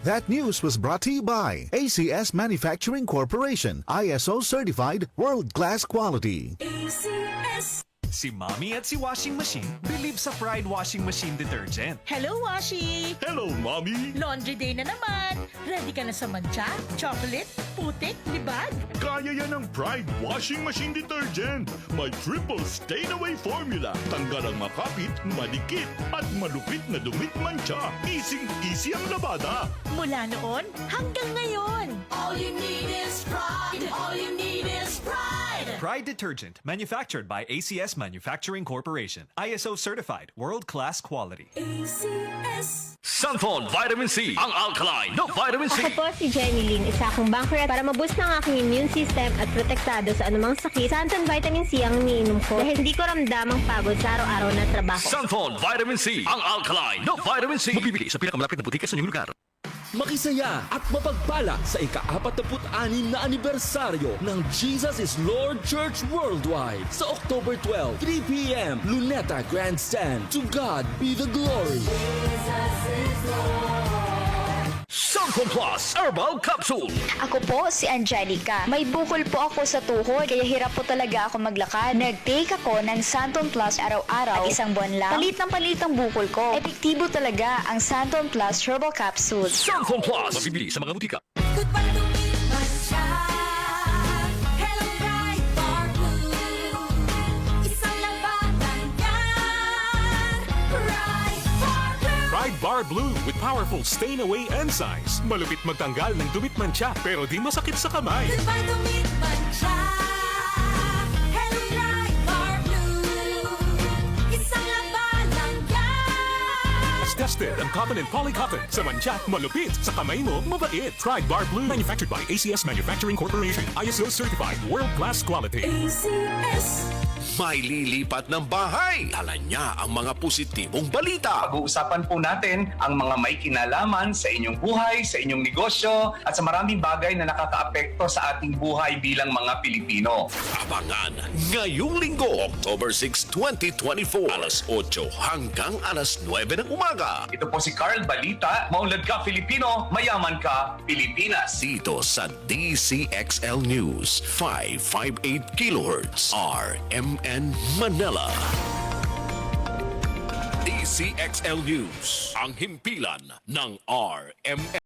That news was brought to you by ACS Manufacturing Corporation, ISO certified world-class quality. ACS. Si Mommy at si Washing Machine believe sa Pride Washing Machine Detergent. Hello, Washi! Hello, Mommy! Laundry day na naman! Ready ka na sa mancha, chocolate, putik, libag? Kaya yan ang Pride Washing Machine Detergent. May triple stain-away formula. Tanggal ang makapit, madikit, at malupit na dumit mancha. Easy ang labada. Mula noon hanggang ngayon. All you need is pride. All you need is pride. Pride Detergent, manufactured by ACS Manufacturing Corporation. ISO certified, world-class quality. ACS. Sunfone Vitamin C, ang alkaline na vitamin C. Ako po si Jenny Lynn, isa akong banker para maboost ng aking immune system at protektado sa anumang sakit. Santon Vitamin C ang iniinom ko dahil hindi ko ramdam ang pagod sa araw-araw na trabaho. Sunfone Vitamin C, ang alkaline na vitamin C. Mabibili sa pinakamalapit na butika sa inyong lugar. Makisaya at mapagpala sa ika-46 na anibersaryo ng Jesus is Lord Church Worldwide sa October 12, 3 p.m. Luneta Grandstand. To God be the glory. Sunfone Plus Herbal Capsule. Ako po si Angelica. May bukol po ako sa tuhod kaya hirap po talaga ako maglakad. Nag-take ako ng Santon Plus araw-araw at isang buwan lang. Palit ang bukol ko. Epektibo talaga ang Santon Plus Herbal Capsule. Sunfone Plus. Mabibili sa mga butika. Goodbye to me, mancha. Hello, bright bar blue. Isang labanan yan. Bright bar blue. Pride Bar Blue with powerful stain-away enzymes. Malupit magtanggal ng dumit mancha pero di masakit sa kamay. Goodbye to me, mancha. Hello, bright bar blue. Isang labanan yan. As tested ang cotton and polycotton. Sa mancha, malupit. Sa kamay mo, mabait. Pride Bar Blue, manufactured by ACS Manufacturing Corporation. ISO certified, world-class quality. ACS. May lilipat ng bahay. Dala niya ang mga positibong balita. Pag-uusapan po natin ang mga may kinalaman sa inyong buhay, sa inyong negosyo, at sa maraming bagay na nakakaapekto sa ating buhay bilang mga Pilipino. Abangan ngayong linggo, October 6, 2024, alas 8 hanggang alas 9 ng umaga. Ito po si Carl Balita. Maunlad ka Filipino, mayaman ka Pilipinas. Dito sa DCXL News, 558 kHz, RMN Manila. DCXL News, ang himpilan ng RMN.